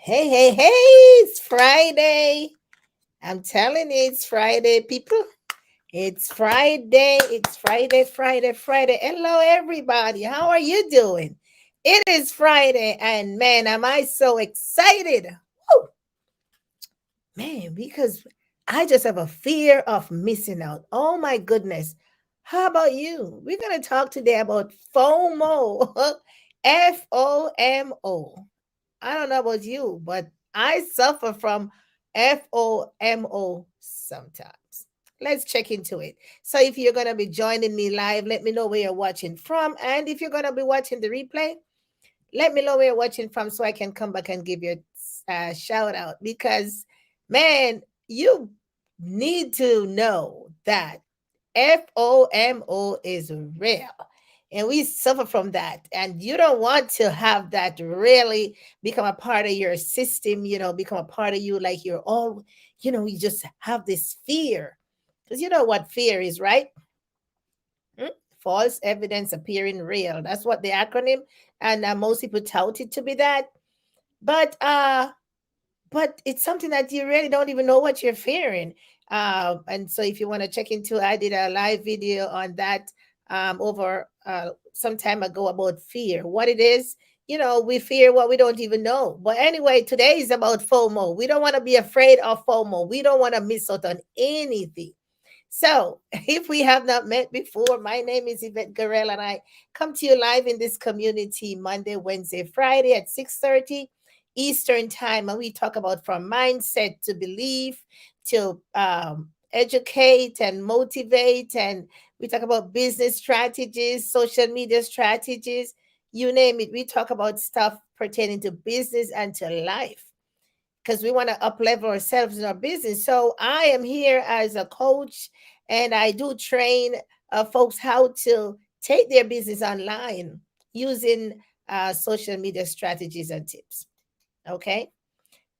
Hey, hey, hey, it's Friday. I'm telling you, it's Friday, people. It's Friday. It's Friday, Friday, Friday. Hello, everybody. How are you doing? It is Friday, and man, am I so excited. Woo! Man, because I just have a fear of missing out. Oh, my goodness. How about you? We're going to talk today about FOMO. FOMO. I don't know about you, but I suffer from FOMO sometimes. Let's check into it. So, if you're going to be joining me live, let me know where you're watching from. And if you're going to be watching the replay, let me know where you're watching from so I can come back and give you a shout out. Because, man, you need to know that FOMO is real. And we suffer from that. And you don't want to have that really become a part of your system, become a part of you, like you're all, you just have this fear. Because you know what fear is, right? Hmm? False evidence appearing real. That's what the acronym, and most people tout it to be that. But but it's something that you really don't even know what you're fearing. And so if you want to check into, I did a live video on that over some time ago about fear, what it is. We fear what we don't even know. But anyway, today is about FOMO. We don't want to be afraid of FOMO. We don't want to miss out on anything. So, if we have not met before, my name is Yvette Garel, and I come to you live in this community Monday, Wednesday, Friday at 6:30 Eastern Time, and we talk about from mindset to belief to educate and motivate, and we talk about business strategies, social media strategies, you name it. We talk about stuff pertaining to business and to life because we want to up level ourselves in our business. So I am here as a coach, and I do train folks how to take their business online using social media strategies and tips. Okay.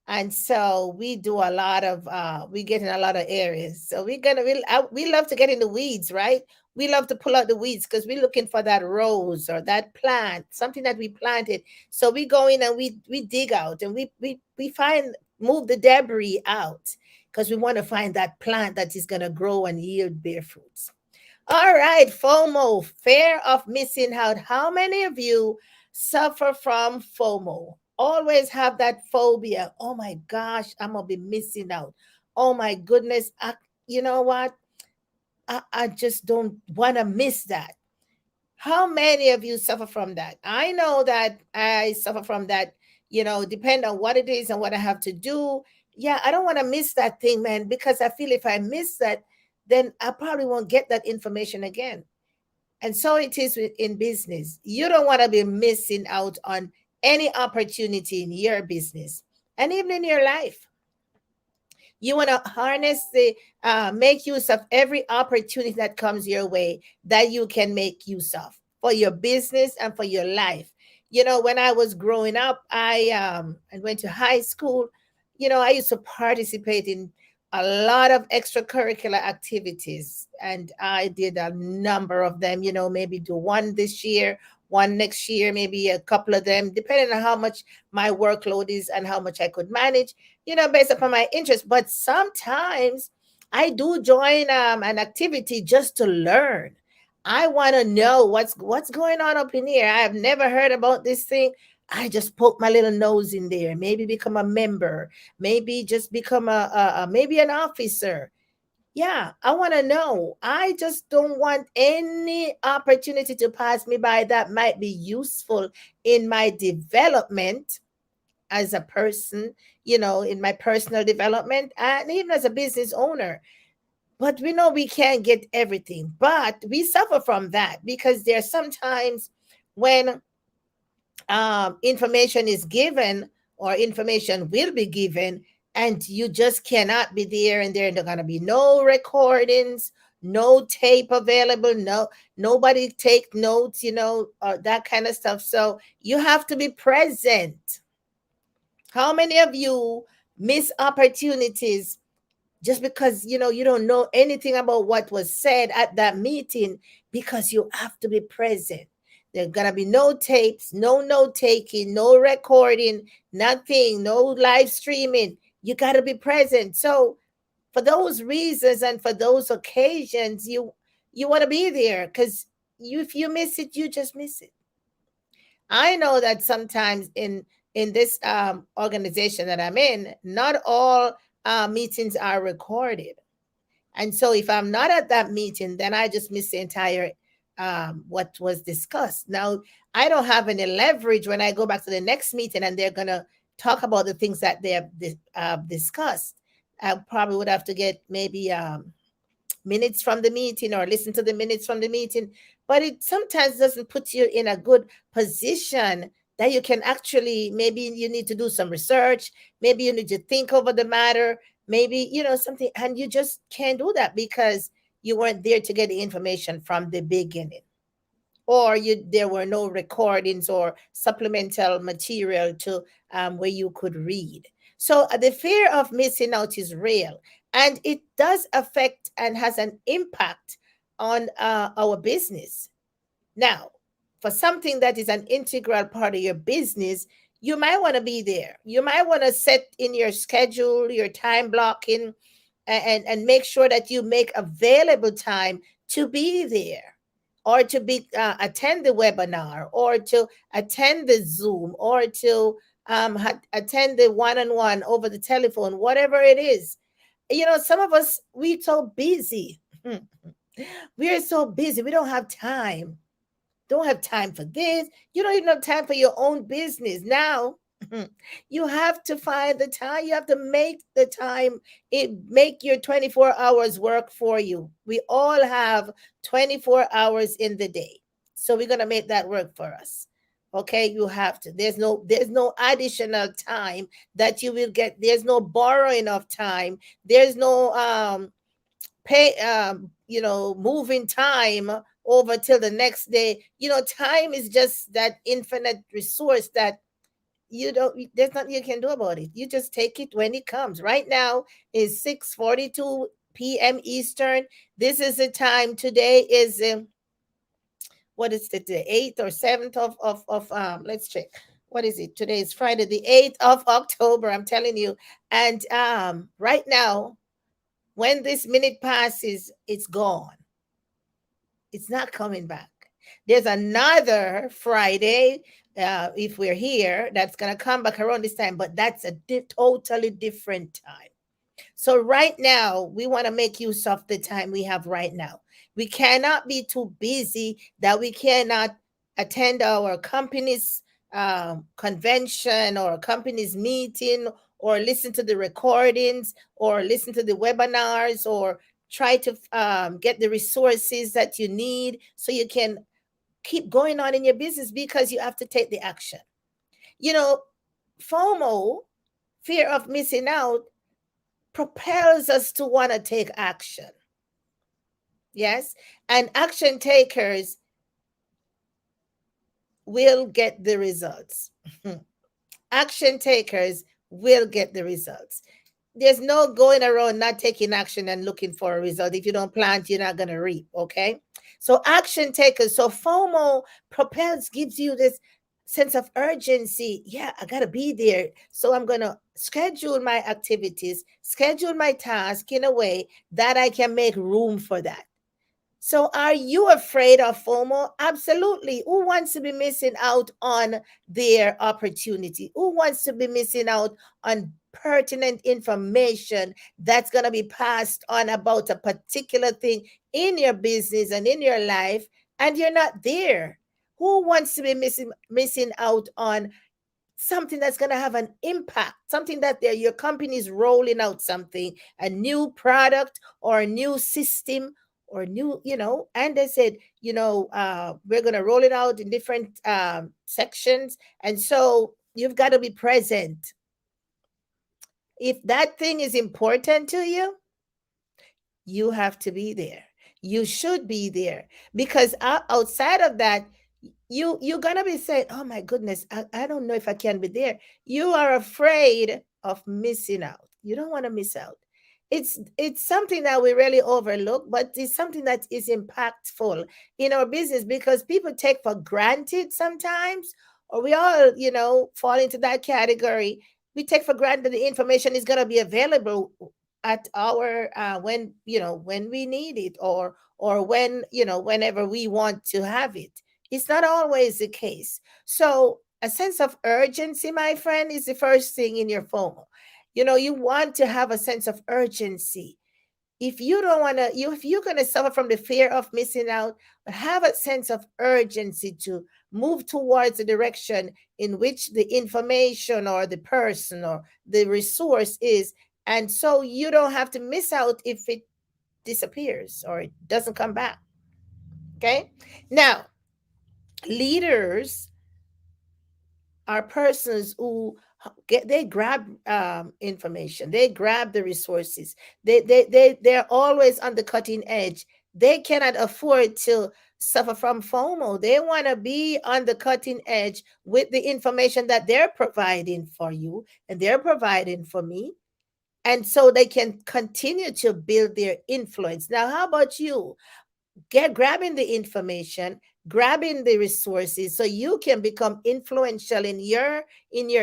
And so we do a lot of we get in a lot of areas. So we love to get in the weeds, right? We love to pull out the weeds because we're looking for that rose or that plant, something that we planted. So we go in and we dig out, and we find, move the debris out, because we want to find that plant that is going to grow and yield bear fruits. All right, FOMO, fear of missing out. How many of you suffer from FOMO? Always have that phobia. Oh my gosh, I'm gonna be missing out. Oh my goodness, you know what? I just don't want to miss that. How many of you suffer from that? I know that I suffer from that, depend on what it is and what I have to do. Yeah, I don't want to miss that thing, man, because I feel if I miss that, then I probably won't get that information again. And so it is in business. You don't want to be missing out on any opportunity in your business and even in your life. You want to harness make use of every opportunity that comes your way that you can make use of for your business and for your life. When I was growing up, I went to high school. I used to participate in a lot of extracurricular activities, and I did a number of them. Maybe do one this year, one next year, maybe a couple of them, depending on how much my workload is and how much I could manage, based upon my interest. But sometimes I do join an activity just to learn. I want to know what's going on up in here. I have never heard about this thing. I just poke my little nose in there. Maybe become a member. Maybe just become maybe an officer. Yeah, I want to know. I just don't want any opportunity to pass me by that might be useful in my development as a person, in my personal development, and even as a business owner. But we know we can't get everything, but we suffer from that because there are sometimes when information is given or information will be given, and you just cannot be there, and there are going to be no recordings, no tape available, nobody take notes, that kind of stuff. So you have to be present. How many of you miss opportunities just because you don't know anything about what was said at that meeting because you have to be present? There's gonna be no tapes, no note taking, no recording, nothing, no live streaming. You gotta be present. So for those reasons and for those occasions, you want to be there, because if you miss it, you just miss it. I know that sometimes in this organization that I'm in, not all meetings are recorded. And so if I'm not at that meeting, then I just miss the entire what was discussed. Now, I don't have any leverage when I go back to the next meeting and they're gonna talk about the things that they have discussed. I probably would have to get maybe minutes from the meeting or listen to the minutes from the meeting, but it sometimes doesn't put you in a good position that you can actually, maybe you need to do some research, maybe you need to think over the matter, maybe something, and you just can't do that because you weren't there to get the information from the beginning, or there were no recordings or supplemental material to where you could read. So the fear of missing out is real, and it does affect and has an impact on our business. Now, for something that is an integral part of your business, you might want to be there. You might want to set in your schedule, your time blocking, and make sure that you make available time to be there, or to be attend the webinar, or to attend the Zoom, or to attend the one-on-one over the telephone, whatever it is. Some of us, we so busy. We are so busy, we don't have time for this. You don't even have time for your own business. Now, you have to find the time. You have to make the time. Make your 24 hours work for you. We all have 24 hours in the day. So we're going to make that work for us. Okay, you have to. There's no additional time that you will get. There's no borrowing of time. There's no pay moving time over till the next day. Time is just that infinite resource that there's nothing you can do about it. You just take it when it comes. Right now is 6:42 p.m. Eastern. This is the time. Today is what is it, the 8th or 7th of let's check. What is it? Today is Friday, the 8th of October. I'm telling you. And right now, when this minute passes, it's gone. It's not coming back. There's another Friday, if we're here, that's going to come back around this time, but that's a totally different time. So right now, we want to make use of the time we have right now. We cannot be too busy that we cannot attend our company's convention or company's meeting, or listen to the recordings, or listen to the webinars, or try to get the resources that you need so you can keep going on in your business, because you have to take the action. You know, FOMO, fear of missing out, propels us to want to take action. Yes. And action takers will get the results. Action takers will get the results. There's no going around not taking action and looking for a result. If you don't plant, you're not going to reap. Okay. So, action takers. So, FOMO propels, gives you this sense of urgency. Yeah, I got to be there. So, I'm going to schedule my activities, schedule my task in a way that I can make room for that. So, are you afraid of FOMO? Absolutely. Who wants to be missing out on their opportunity? Who wants to be missing out on pertinent information that's going to be passed on about a particular thing in your business and in your life, and you're not there? Who wants to be missing out on something that's going to have an impact, something that your company is rolling out, something, a new product or a new system or new, and they said, we're going to roll it out in different sections. And so you've got to be present. If that thing is important to you, you have to be there. You should be there, because outside of that, you're gonna be saying, oh my goodness, I don't know if I can be there. You are afraid of missing out. You don't want to miss out. It's something that we really overlook, but it's something that is impactful in our business because people take for granted sometimes, or we all, fall into that category. We take for granted the information is going to be available at our when we need it, or whenever we want to have it. It's not always the case. So a sense of urgency, my friend, is the first thing in your FOMO. You want to have a sense of urgency. If you don't want to, if you're going to suffer from the fear of missing out, but have a sense of urgency to move towards the direction in which the information or the person or the resource is. And so you don't have to miss out if it disappears or it doesn't come back. Okay. Now, leaders are persons who they grab information, they grab the resources, they're always on the cutting edge. They cannot afford to suffer from FOMO. They want to be on the cutting edge with the information that they're providing for you and they're providing for me, and so they can continue to build their influence. Now, how about you? Grabbing the information, grabbing the resources so you can become influential in your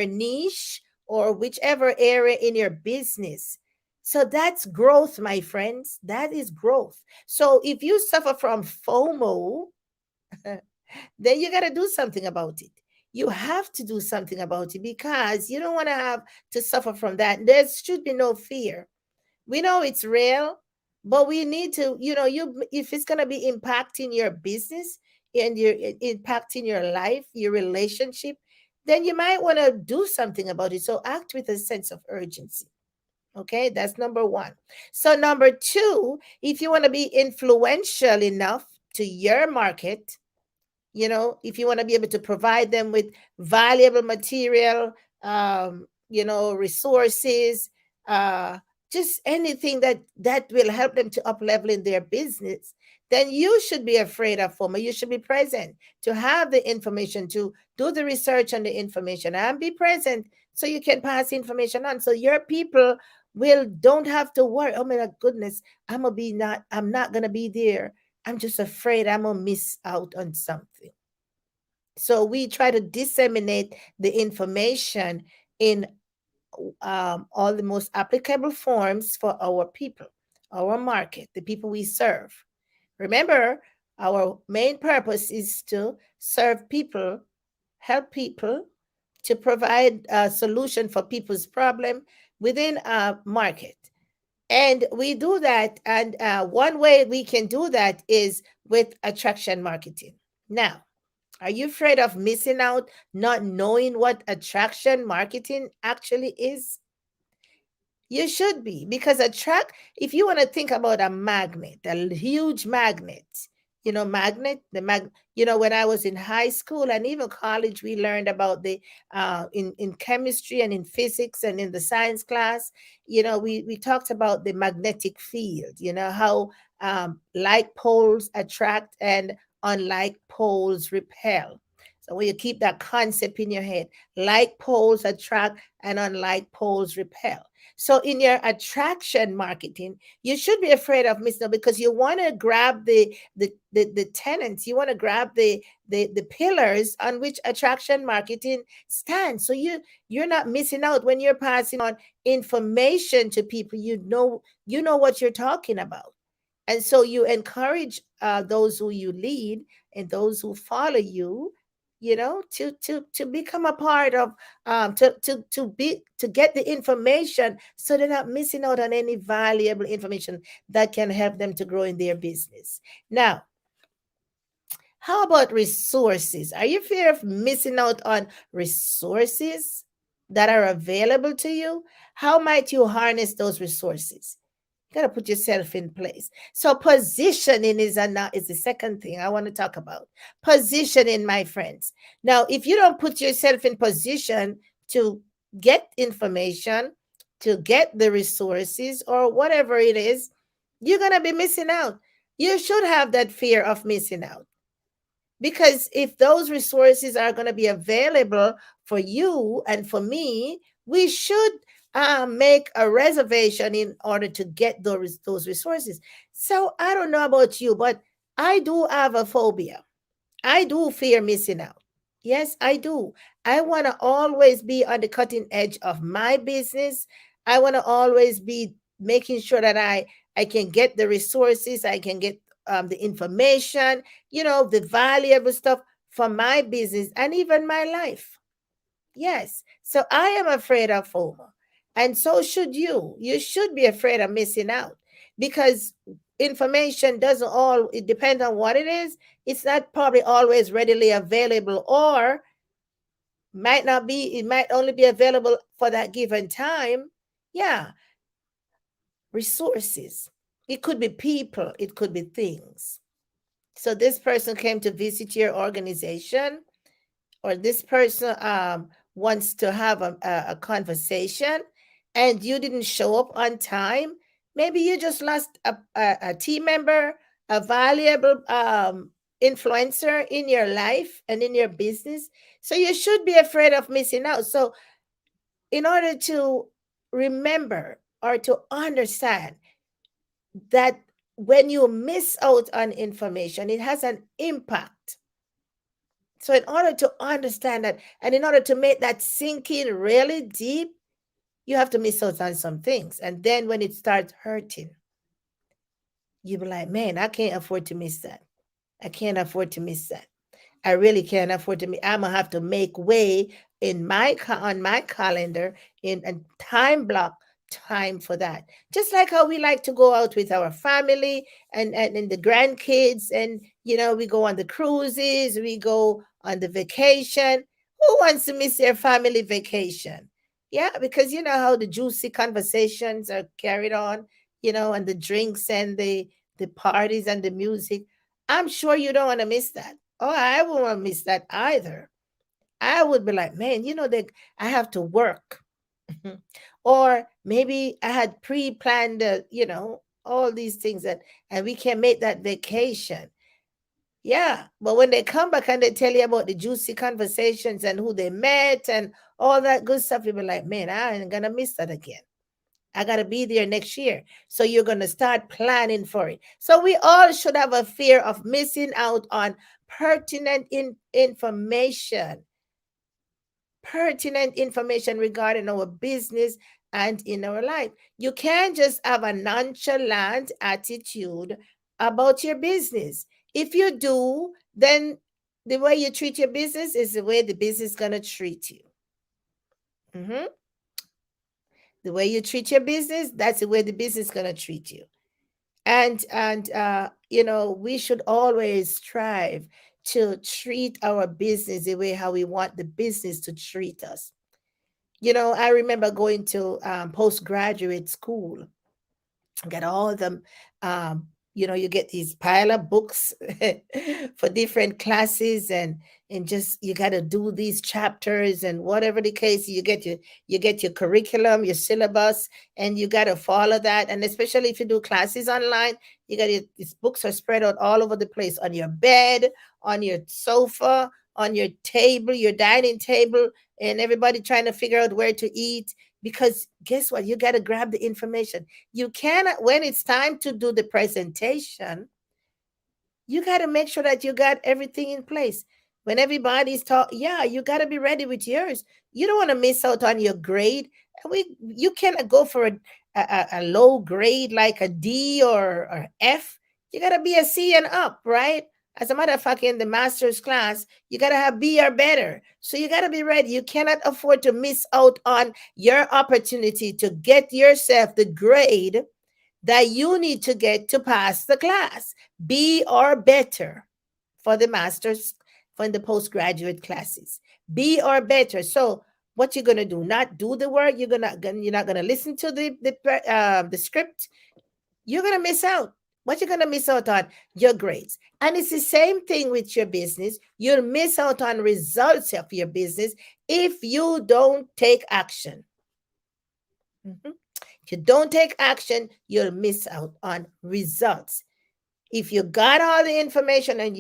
niche or whichever area in your business. So that's growth, my friends. That is growth. So if you suffer from FOMO, then you got to do something about it. You have to do something about it because you don't want to have to suffer from that. There should be no fear. We know it's real, but we need to, if it's going to be impacting your business and your impacting your life, your relationship, then you might want to do something about it. So act with a sense of urgency. Okay, that's number one. So number two, if you want to be influential enough to your market, if you want to be able to provide them with valuable material, resources, uh, just anything that will help them to up level in their business, then you should be afraid of FOMO. You should be present to have the information, to do the research on the information, and be present so you can pass information on. So your people will don't have to worry. Oh my goodness, I'm not gonna be there. I'm just afraid I'm gonna miss out on something. So we try to disseminate the information in all the most applicable forms for our people, our market, the people we serve. Remember, our main purpose is to serve people, help people, to provide a solution for people's problem within a market. And we do that. And one way we can do that is with attraction marketing. Now, are you afraid of missing out, not knowing what attraction marketing actually is? You should be, because if you want to think about a magnet, a huge magnet, when I was in high school and even college, we learned about the in chemistry and in physics and in the science class, we talked about the magnetic field, how like poles attract and unlike poles repel. So when you keep that concept in your head, like poles attract and unlike poles repel. So in your attraction marketing, you should be afraid of missing out because you want to grab the tenants, you want to grab the pillars on which attraction marketing stands. So you're not missing out when you're passing on information to people. You know what you're talking about. And so you encourage those who you lead and those who follow you, to become a part of, to get the information so they're not missing out on any valuable information that can help them to grow in their business. Now, how about resources? Are you fear of missing out on resources that are available to you? How might you harness those resources? You got to put yourself in place. So positioning is the second thing I want to talk about. Positioning, my friends. Now, if you don't put yourself in position to get information, to get the resources or whatever it is, you're going to be missing out. You should have that fear of missing out. Because if those resources are going to be available for you and for me, we should make a reservation in order to get those resources. So I don't know about you, but I do have a phobia. I do fear missing out. Yes, I do. I want to always be on the cutting edge of my business. I want to always be making sure that I can get the resources, I can get the information, the valuable stuff for my business and even my life. Yes. So I am afraid of FOMO. And so should you. You should be afraid of missing out because information doesn't all, it depends on what it is. It's not probably always readily available, or might not be, it might only be available for that given time. Yeah. Resources. It could be people, it could be things. So this person came to visit your organization, or this person wants to have a conversation and you didn't show up on time. Maybe you just lost a team member, a valuable influencer in your life and in your business. So you should be afraid of missing out. So, in order to remember or to understand that when you miss out on information, it has an impact. So, in order to understand that and in order to make that sink in really deep, you have to miss out on some things. And then when it starts hurting, you be like, man, I can't afford to miss that. I can't afford to miss that. I really can't afford to miss. I'm gonna have to make way in on my calendar in a time block time for that. Just like how we like to go out with our family and the grandkids, and we go on the cruises, we go on the vacation. Who wants to miss their family vacation? Yeah, because you know how the juicy conversations are carried on, and the drinks and the parties and the music. I'm sure you don't want to miss that. Oh, I won't miss that either. I would be like, man, that I have to work. Or maybe I had pre-planned, all these things and we can make that vacation. Yeah. But when they come back and they tell you about the juicy conversations and who they met and all that good stuff, you'll be like, man, I ain't gonna miss that again. I got to be there next year. So you're going to start planning for it. So we all should have a fear of missing out on pertinent pertinent information regarding our business and in our life. You can't just have a nonchalant attitude about your business. If you do, then the way you treat your business is the way the business is going to treat you. Mm-hmm. The way you treat your business, that's the way the business is going to treat you. And we should always strive to treat our business the way how we want the business to treat us. I remember going to postgraduate school, get all of them. You get these pile of books for different classes, and just you got to do these chapters and whatever the case. You get your curriculum, your syllabus, and you got to follow that. And especially if you do classes online, these books are spread out all over the place, on your bed, on your sofa, on your table, your dining table, and everybody trying to figure out where to eat. Because guess what? You got to grab the information. You cannot, when it's time to do the presentation, you got to make sure that you got everything in place. When everybody's talking, yeah, you got to be ready with yours. You don't want to miss out on your grade. You cannot go for a low grade like a D or F. You got to be a C and up, right? As a matter of fact, in the master's class, you got to have B or better. So you got to be ready. You cannot afford to miss out on your opportunity to get yourself the grade that you need to get to pass the class. B or better for the master's, for the postgraduate classes. B or better. So what you're gonna do? Not do the work. You're not gonna listen to the script. You're gonna miss out. What you're gonna miss out on? Your grades. And it's the same thing with your business. You'll miss out on results of your business if you don't take action. Mhm. If you don't take action, you'll miss out on results. If you got all the information and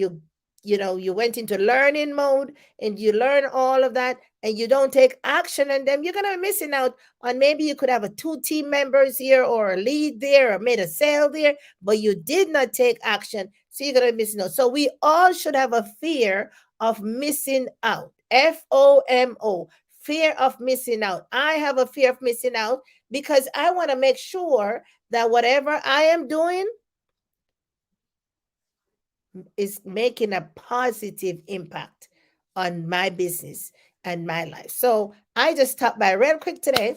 you went into learning mode and you learn all of that and you don't take action on them, you're going to be missing out on, maybe you could have a two team members here or a lead there or made a sale there, but you did not take action. So you're going to be missing out. So we all should have a fear of missing out. FOMO, fear of missing out. I have a fear of missing out because I want to make sure that whatever I am doing is making a positive impact on my business and my life. So I just stopped by real quick today,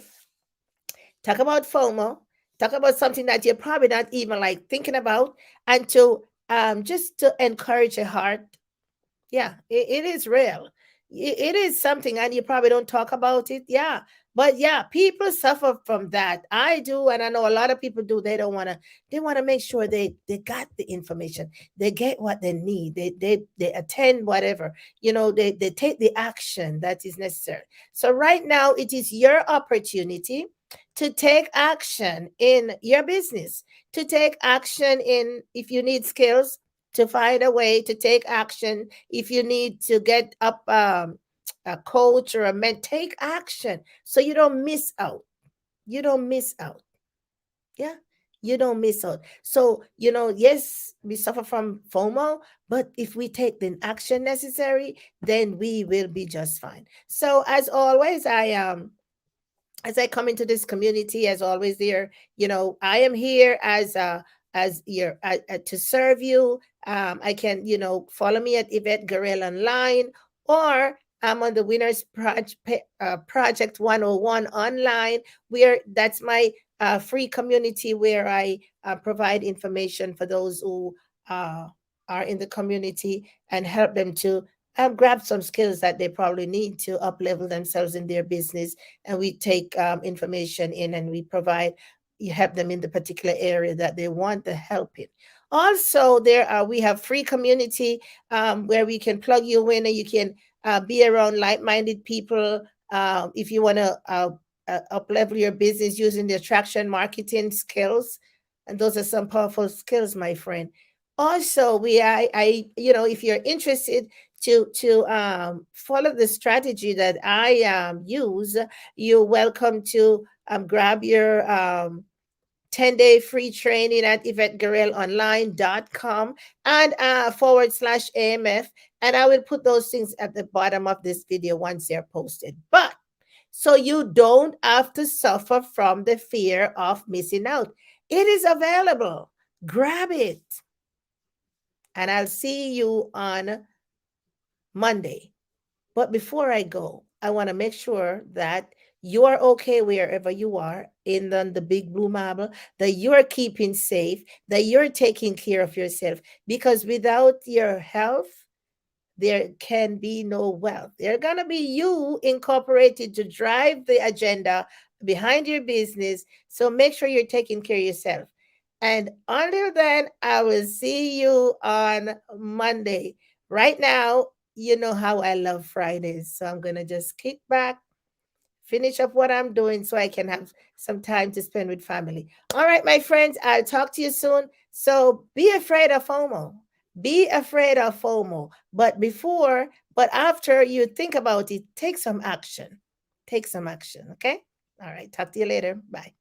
talk about FOMO, talk about something that you're probably not even like thinking about, and to just to encourage your heart. Yeah, it is real. It is something, and you probably don't talk about it. Yeah, but yeah, people suffer from that. I do, and I know a lot of people do. They don't want to. They want to make sure they got the information. They get what they need. They attend whatever. They take the action that is necessary. So right now, it is your opportunity to take action in your business, to take action in, if you need skills, to find a way to take action. If you need to get up a coach or a mentor, take action so you don't miss out. You don't miss out. Yeah, you don't miss out. So, yes, we suffer from FOMO, but if we take the action necessary, then we will be just fine. So, as always, as I come into this community, as always, there, I am here as your to serve you. I can, follow me at Yvette Garel online, or I'm on the Project 101 online, where that's my free community where I provide information for those who uh, are in the community and help them to grab some skills that they probably need to up level themselves in their business. And we take information in and we provide, you help them in the particular area that they want the help in. Also, we have free community where we can plug you in and you can be around like-minded people. If you want to up level your business using the attraction marketing skills, and those are some powerful skills, my friend. Also, if you're interested to follow the strategy that I use, you're welcome to grab your 10-day free training at YvetteGarelOnline.com and /AMF. And I will put those things at the bottom of this video once they're posted. But so you don't have to suffer from the fear of missing out. It is available. Grab it. And I'll see you on Monday. But before I go, I want to make sure that you are okay wherever you are in the big blue marble, that you're keeping safe, that you're taking care of yourself, because without your health, there can be no wealth. They're going to be you incorporated to drive the agenda behind your business. So make sure you're taking care of yourself. And until then, I will see you on Monday. Right now, you know how I love Fridays. So I'm going to just kick back, finish up what I'm doing so I can have some time to spend with family. All right, my friends, I'll talk to you soon. So be afraid of FOMO. Be afraid of FOMO. But after you think about it, take some action. Take some action. Okay. All right. Talk to you later. Bye.